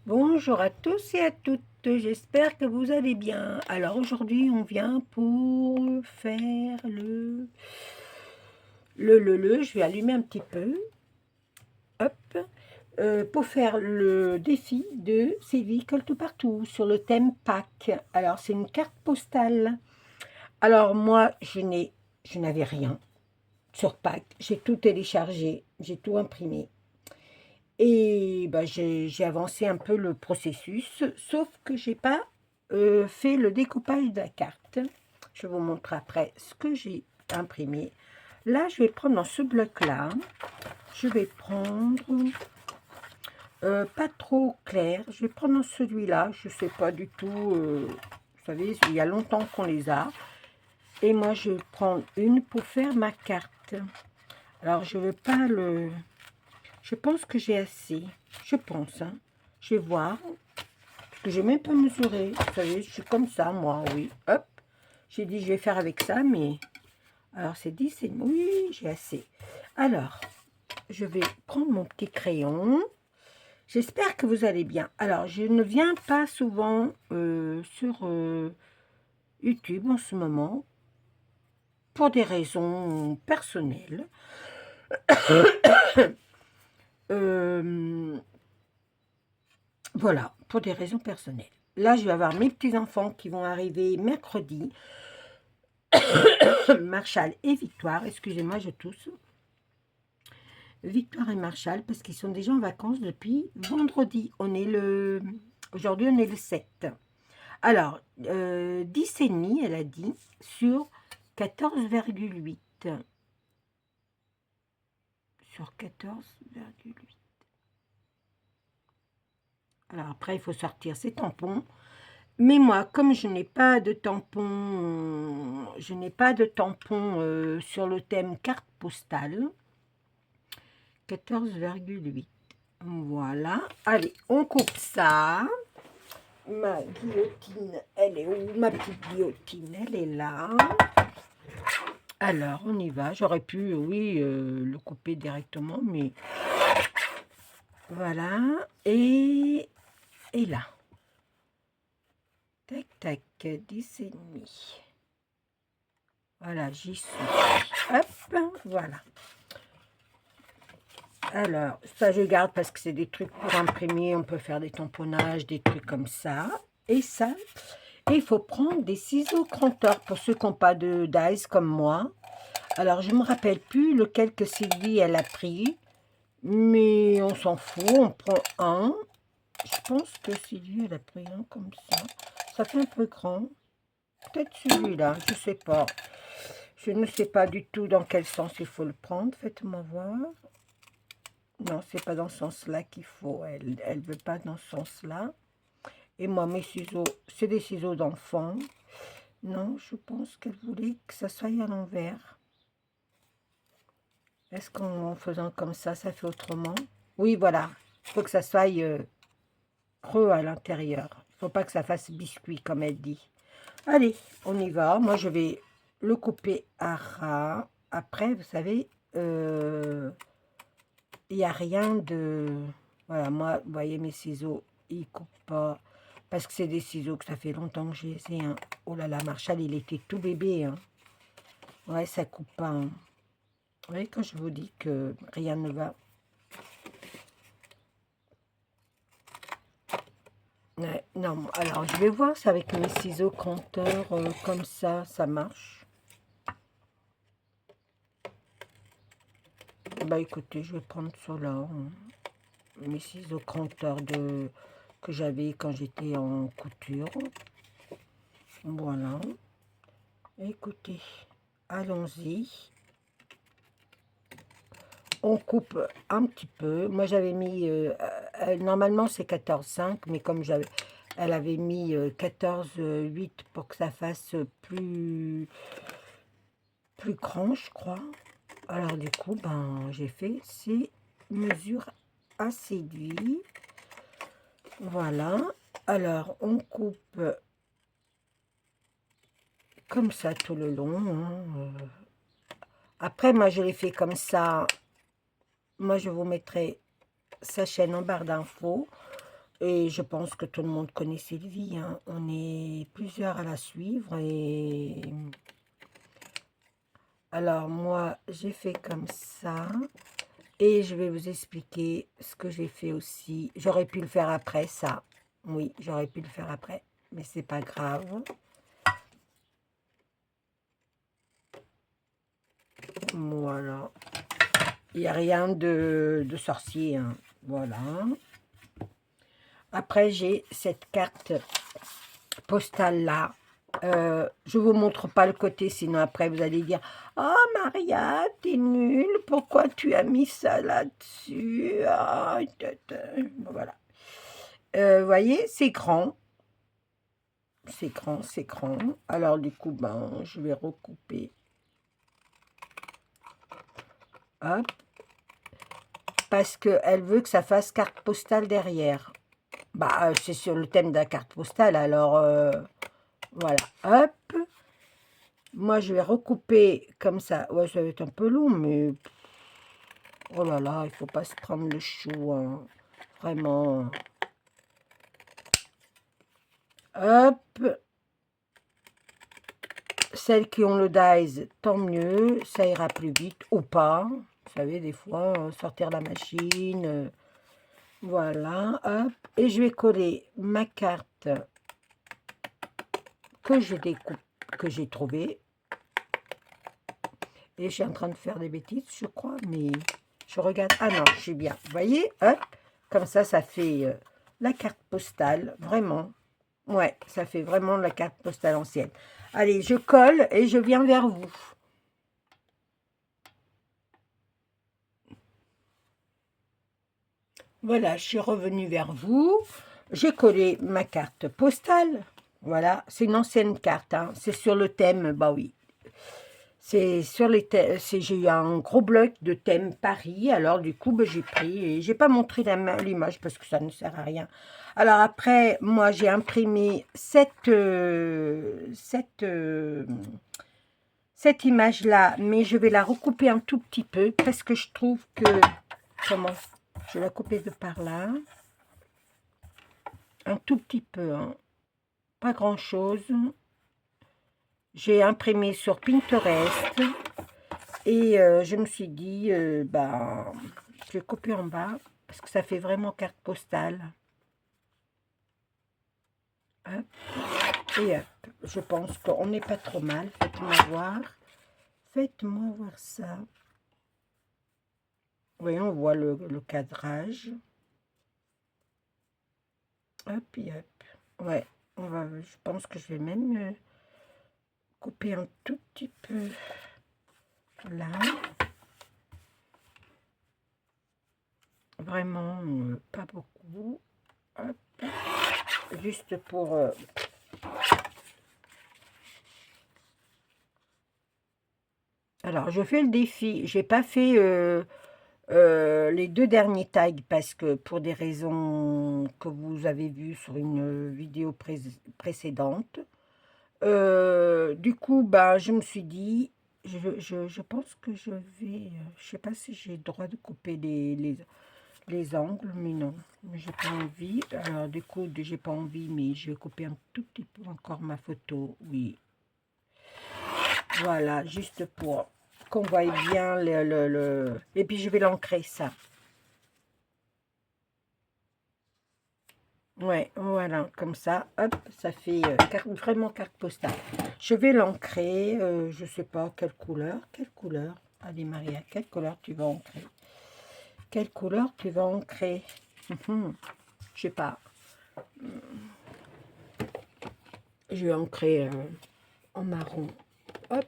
Bonjour à tous et à toutes, j'espère que vous allez bien. Alors aujourd'hui, on vient pour faire je vais allumer un petit peu, hop, pour faire le défi de Sylvie Colle tout partout sur le thème Pâques. Alors c'est une carte postale. Alors moi, je n'avais rien sur Pâques, j'ai tout téléchargé, j'ai tout imprimé. Et bah, j'ai avancé un peu le processus, sauf que j'ai pas fait le découpage de la carte. Je vous montre après ce que j'ai imprimé. Là, je vais prendre dans ce bloc-là, je vais prendre pas trop clair. Je vais prendre dans celui-là, je sais pas du tout, vous savez, il y a longtemps qu'on les a. Et moi, je vais prendre une pour faire ma carte. Alors, je veux pas le... Je pense que j'ai assez. Je pense, hein. Je vais voir. Parce que je n'ai même pas mesuré. Vous savez, je suis comme ça, moi, oui. Hop. J'ai dit, je vais faire avec ça, mais... Alors, c'est 10, c'est... Oui, j'ai assez. Alors, je vais prendre mon petit crayon. J'espère que vous allez bien. Alors, je ne viens pas souvent sur YouTube en ce moment. Pour des raisons personnelles. Voilà, pour des raisons personnelles. Là, je vais avoir mes petits-enfants qui vont arriver mercredi. Marshall et Victoire, excusez-moi, je tousse. Victoire et Marshall, parce qu'ils sont déjà en vacances depuis vendredi. Aujourd'hui, on est le 7. Alors, 10,5, elle a dit, sur 14,8. Sur 14,8. Alors, après, il faut sortir ses tampons. Mais moi, comme je n'ai pas de tampon, sur le thème carte postale, 14,8. Voilà. Allez, on coupe ça. Ma guillotine, elle est où? Ma petite guillotine, elle est là. Alors, on y va. J'aurais pu, oui, le couper directement, mais voilà. Et là. Tac, tac, 10,5. Voilà, j'y suis. Hop, voilà. Alors, ça je garde parce que c'est des trucs pour imprimer, on peut faire des tamponnages, des trucs comme ça. Et ça, et il faut prendre des ciseaux cranteurs pour ceux qui n'ont pas de dies comme moi. Alors, je ne me rappelle plus lequel que Sylvie, elle a pris. Mais on s'en fout, on prend un. Je pense que Sylvie, elle a pris un comme ça. Ça fait un peu grand. Peut-être celui-là, je ne sais pas. Je ne sais pas du tout dans quel sens il faut le prendre. Faites-moi voir. Non, c'est pas dans ce sens-là qu'il faut. Elle veut pas dans ce sens-là. Et moi, mes ciseaux, c'est des ciseaux d'enfant. Non, je pense qu'elle voulait que ça soit à l'envers. Est-ce qu'en faisant comme ça fait autrement? Oui, voilà. Il faut que ça soit creux à l'intérieur. Il ne faut pas que ça fasse biscuit, comme elle dit. Allez, on y va. Moi, je vais le couper à ras. Après, vous savez, il n'y a rien de... Voilà, moi, vous voyez, mes ciseaux, ils ne coupent pas. Parce que c'est des ciseaux que ça fait longtemps que j'ai essayé. Hein. Oh là là, Marshall, il était tout bébé. Hein. Ouais, ça coupe pas. Hein. Vous voyez, quand je vous dis que rien ne va. Ouais, non, alors je vais voir si avec mes ciseaux compteurs, comme ça marche. Bah écoutez, je vais prendre ceux-là. Hein. Mes ciseaux compteurs que j'avais quand j'étais en couture. Voilà. Écoutez, allons-y. On coupe un petit peu. Moi, j'avais mis... normalement, c'est 14,5, mais comme elle avait mis 14,8 pour que ça fasse plus grand, je crois. Alors, du coup, ben, j'ai fait ces mesures à séduit. Voilà. Alors, on coupe comme ça tout le long. Hein. Après, moi, je l'ai fait comme ça. Moi, je vous mettrai sa chaîne en barre d'infos. Et je pense que tout le monde connaît Sylvie, hein. On est plusieurs à la suivre. Et alors, moi, j'ai fait comme ça. Et je vais vous expliquer ce que j'ai fait aussi. J'aurais pu le faire après, ça. Oui, j'aurais pu le faire après. Mais c'est pas grave. Voilà. Il n'y a rien de sorcier, hein. Voilà. Après, j'ai cette carte postale-là. Je vous montre pas le côté, sinon après vous allez dire « Oh Maria, t'es nulle, pourquoi tu as mis ça là-dessus? Ah, bon, voilà. Vous voyez, c'est grand. C'est grand, c'est grand. Alors du coup, ben, je vais recouper. Hop. Parce qu'elle veut que ça fasse carte postale derrière. Bah, c'est sur le thème de la carte postale, alors voilà. Hop. Moi, je vais recouper comme ça. Ouais, ça va être un peu long, mais... Oh là là, il faut pas se prendre le chou, hein. Vraiment. Hop. Celles qui ont le dies, tant mieux. Ça ira plus vite ou pas. Vous savez, des fois, sortir la machine. Voilà, hop. Et je vais coller ma carte que je découpe, que j'ai trouvée. Et je suis en train de faire des bêtises, je crois, mais je regarde. Ah non, je suis bien. Vous voyez, hop, comme ça fait la carte postale, vraiment. Ouais, ça fait vraiment la carte postale ancienne. Allez, je colle et je viens vers vous. Voilà, je suis revenue vers vous. J'ai collé ma carte postale. Voilà, c'est une ancienne carte, hein. C'est sur le thème, bah oui. C'est sur les thèmes, j'ai eu un gros bloc de thème Paris, alors du coup, ben, j'ai pris, et j'ai pas montré l'image parce que ça ne sert à rien. Alors après, moi, j'ai imprimé cette image-là, mais je vais la recouper un tout petit peu parce que je trouve que, comment, je vais la couper de par là, un tout petit peu, hein, pas grand-chose. J'ai imprimé sur Pinterest. Et je me suis dit, bah, je vais couper en bas, parce que ça fait vraiment carte postale. Hop, et hop. Je pense qu'on n'est pas trop mal. Faites-moi voir. Faites-moi voir ça. Oui, on voit le cadrage. Hop, et hop. Ouais, je pense que je vais même couper un tout petit peu là. Vraiment pas beaucoup. Hop. Juste pour... Alors, je fais le défi. J'ai pas fait les 2 derniers tags parce que pour des raisons que vous avez vues sur une vidéo précédente. Du coup, bah, je me suis dit, je pense que je vais... je sais pas si j'ai le droit de couper les angles, mais non, j'ai pas envie. Alors, du coup, j'ai pas envie, mais je vais couper un tout petit peu encore ma photo, oui. Voilà, juste pour qu'on voie bien Et puis, je vais l'ancrer, ça. Ouais, voilà, comme ça, hop, ça fait vraiment carte postale. Je vais l'ancrer, je sais pas quelle couleur. Quelle couleur? Allez, Maria, quelle couleur tu vas ancrer? Quelle couleur tu vas ancrer? Je sais pas. Je vais ancrer en marron. Hop.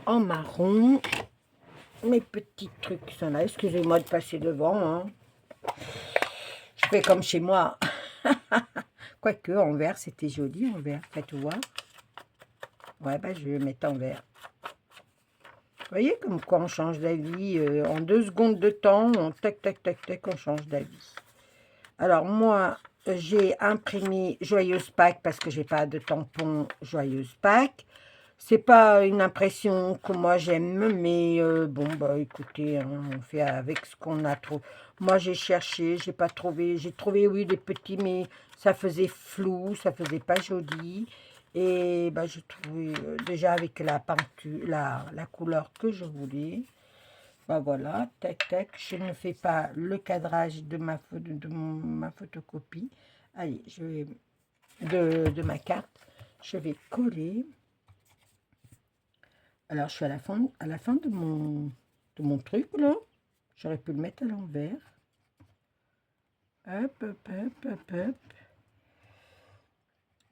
En marron. Mes petits trucs sont là. Excusez-moi de passer devant. Hein. Je fais comme chez moi. Quoique, en vert, c'était joli en vert. Faites voir. Ouais, bah, je vais mettre en vert. Vous voyez comme quoi on change d'avis. En 2 secondes de temps, on tac, tac, tac, tac, on change d'avis. Alors, moi, j'ai imprimé Joyeuse Pâques parce que j'ai pas de tampon Joyeuse Pâques. C'est pas une impression que moi j'aime, mais bon, bah écoutez, hein, on fait avec ce qu'on a trouvé. Moi, j'ai cherché, j'ai pas trouvé. J'ai trouvé, oui, des petits, mais ça faisait flou, ça faisait pas joli. Et bah, je trouvais déjà avec la peinture, la couleur que je voulais. Bah voilà, tac, tac. Je ne fais pas le cadrage de ma photocopie. Allez, je vais de ma carte. Je vais coller. Alors, je suis à la fin de mon truc, là. J'aurais pu le mettre à l'envers. Hop, hop, hop, hop, hop.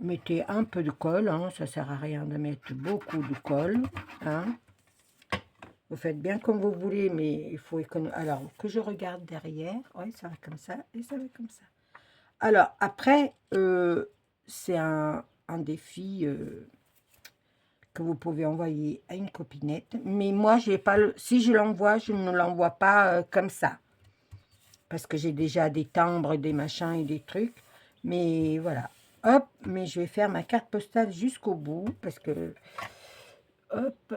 Mettez un peu de colle, hein. Ça sert à rien de mettre beaucoup de colle, hein. Vous faites bien comme vous voulez, mais il faut économiser. Alors, que je regarde derrière. Oui, ça va comme ça et ça va comme ça. Alors, après, c'est un défi que vous pouvez envoyer à une copinette. Mais moi, j'ai pas si je l'envoie, je ne l'envoie pas comme ça. Parce que j'ai déjà des timbres, des machins et des trucs. Mais voilà. Hop, mais je vais faire ma carte postale jusqu'au bout. Parce que, hop,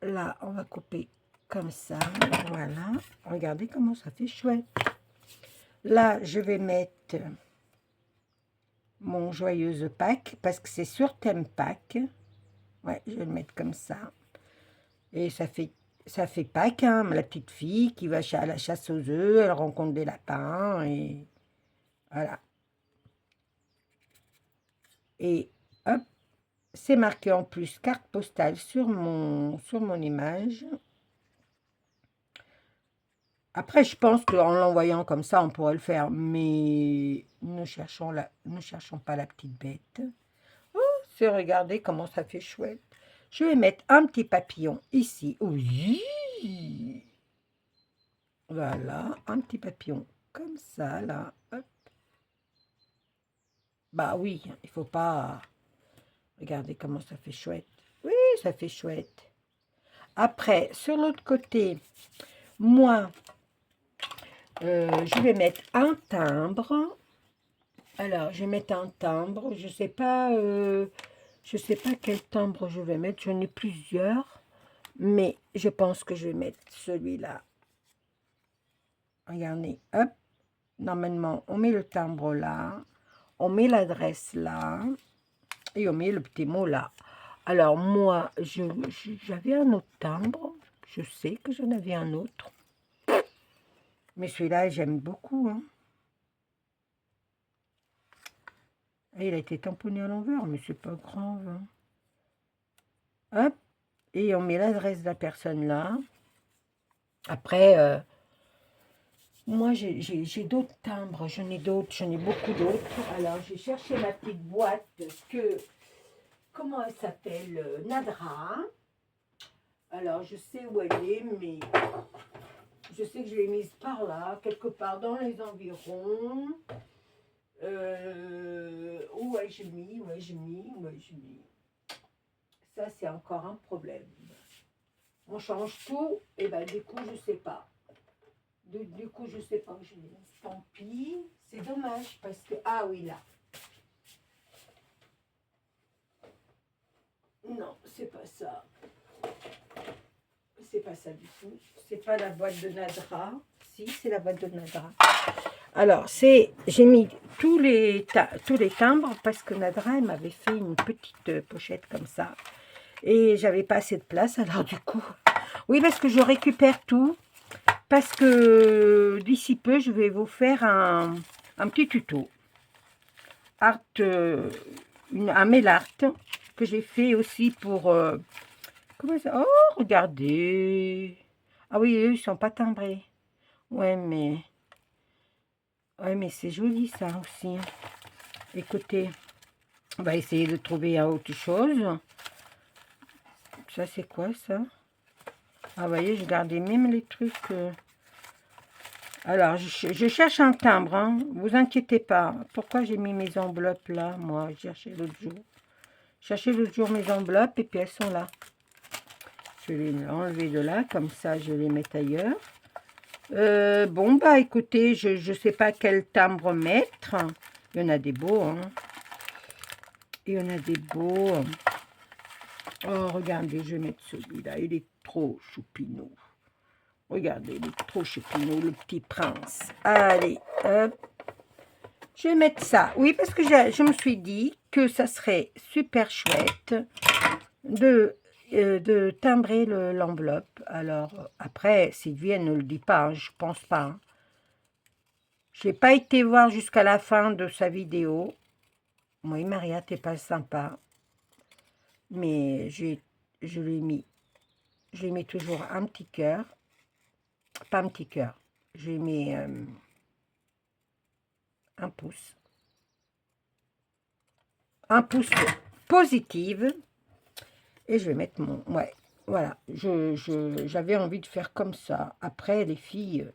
là, on va couper comme ça. Voilà. Regardez comment ça fait chouette. Là, je vais mettre mon joyeuse Pâques. Parce que c'est sur thème Pâques. Ouais, je vais le mettre comme ça. Et ça fait Pâques, hein, la petite fille qui va à la chasse aux œufs. Elle rencontre des lapins. Et voilà. Et hop, c'est marqué en plus carte postale sur mon image. Après, je pense qu'en l'envoyant comme ça, on pourrait le faire, mais ne cherchons pas la petite bête. Oh, c'est regardez comment ça fait chouette. Je vais mettre un petit papillon ici. Oui. Voilà, un petit papillon comme ça, là. Hop. Bah oui, il faut pas... Regardez comment ça fait chouette. Oui, ça fait chouette. Après, sur l'autre côté, moi, je vais mettre un timbre. Alors, je vais mettre un timbre. Je sais pas quel timbre je vais mettre. J'en ai plusieurs. Mais je pense que je vais mettre celui-là. Regardez, hop. Normalement, on met le timbre là. On met l'adresse là. Et on met le petit mot là. Alors, moi, j'avais un autre timbre. Je sais que j'en avais un autre. Mais celui-là, j'aime beaucoup. Hein. Et il a été tamponné à l'envers, mais c'est pas grave. Hein. Hop. Et on met l'adresse de la personne là. Après, moi, j'ai d'autres timbres. J'en ai d'autres. J'en ai beaucoup d'autres. Alors, j'ai cherché ma petite boîte que... Comment elle s'appelle? Nadra. Alors, je sais où elle est, mais... Je sais que je l'ai mise par là, quelque part dans les environs. Où ai-je mis? Ça, c'est encore un problème. On change tout, et ben du coup, je sais pas. Du coup, je sais pas où je l'ai mis. Tant pis, c'est dommage, parce que... Ah oui, là. Non, c'est pas ça. C'est pas ça du tout. C'est pas la boîte de Nadra. Si, c'est la boîte de Nadra. Alors, j'ai mis tous les timbres parce que Nadra, elle m'avait fait une petite pochette comme ça. Et j'avais pas assez de place, alors du coup... Oui, parce que je récupère tout. Parce que d'ici peu, je vais vous faire un petit tuto. Un mail art que j'ai fait aussi pour... comment ça? Oh, regardez. Ah oui, eux, ils sont pas timbrés. Ouais, mais c'est joli ça aussi. Écoutez, on va essayer de trouver autre chose. Ça, c'est quoi ça? Ah, vous voyez, je gardais même les trucs. Alors, je cherche un timbre, hein. Vous inquiétez pas. Pourquoi j'ai mis mes enveloppes là? Moi, je cherchais l'autre jour. Je cherchais l'autre jour mes enveloppes et puis elles sont là. Je vais les enlever de là, comme ça je les mets ailleurs. Bon, bah écoutez, je sais pas quel timbre mettre. Il y en a des beaux, hein. Il y en a des beaux. Oh, regardez, je vais mettre celui-là. Il est trop choupinou. Regardez, il est trop choupinou, le petit prince. Allez, hop. Je vais mettre ça. Oui, parce que je me suis dit que ça serait super chouette de timbrer l'enveloppe. Alors, après, Sylvie, elle ne le dit pas, hein, je pense pas. Hein. Je n'ai pas été voir jusqu'à la fin de sa vidéo. Oui, Maria, t'es pas sympa. Mais je lui ai mis toujours un petit cœur. Pas un petit cœur. Je lui ai mis un pouce. Un pouce positive. Et je vais mettre mon... Ouais, voilà. J'avais envie de faire comme ça. Après, les filles,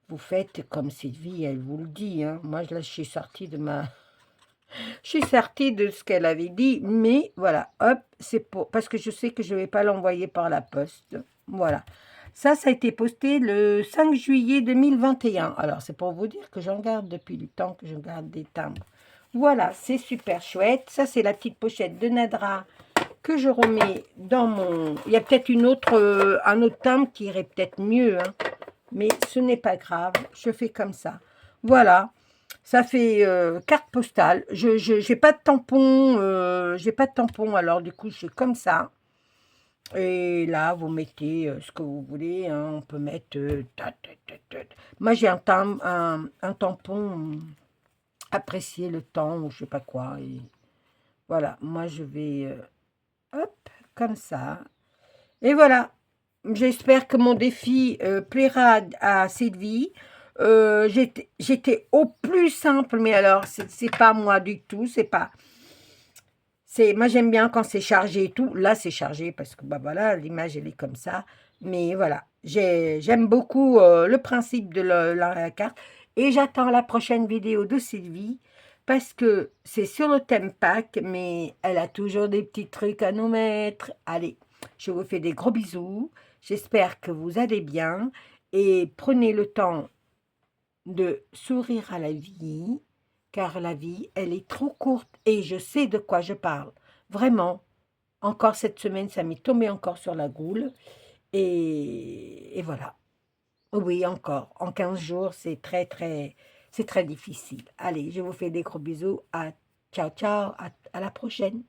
vous faites comme Sylvie, elle vous le dit. Hein. Moi, je suis sortie de ma... Je suis sortie de ce qu'elle avait dit. Mais voilà, hop, c'est pour... Parce que je sais que je ne vais pas l'envoyer par la poste. Voilà. Ça a été posté le 5 juillet 2021. Alors, c'est pour vous dire que j'en garde depuis le temps que je garde des timbres. Voilà, c'est super chouette. Ça, c'est la petite pochette de Nadra que je remets dans mon... Il y a peut-être un autre timbre qui irait peut-être mieux, hein, mais ce n'est pas grave, je fais comme ça. Voilà, ça fait carte postale. Je n'ai pas de tampon, alors du coup, je fais comme ça. Et là, vous mettez ce que vous voulez, hein, on peut mettre... Moi, j'ai un tampon, apprécier le temps, ou je sais pas quoi, et voilà, moi, je vais... hop, comme ça. Et voilà. J'espère que mon défi plaira à Sylvie. J'étais au plus simple, mais alors, c'est pas moi du tout. C'est pas... Moi, j'aime bien quand c'est chargé et tout. Là, c'est chargé parce que, bah voilà, l'image, elle est comme ça. Mais voilà, j'aime beaucoup le principe de la carte. Et j'attends la prochaine vidéo de Sylvie parce que c'est sur le thème Pâques, mais elle a toujours des petits trucs à nous mettre. Allez, je vous fais des gros bisous. J'espère que vous allez bien et prenez le temps de sourire à la vie, car la vie, elle est trop courte et je sais de quoi je parle. Vraiment, encore cette semaine, ça m'est tombé encore sur la goule et voilà. Oui, encore. En 15 jours, c'est très difficile. Allez, je vous fais des gros bisous. Ciao, ciao, à la prochaine.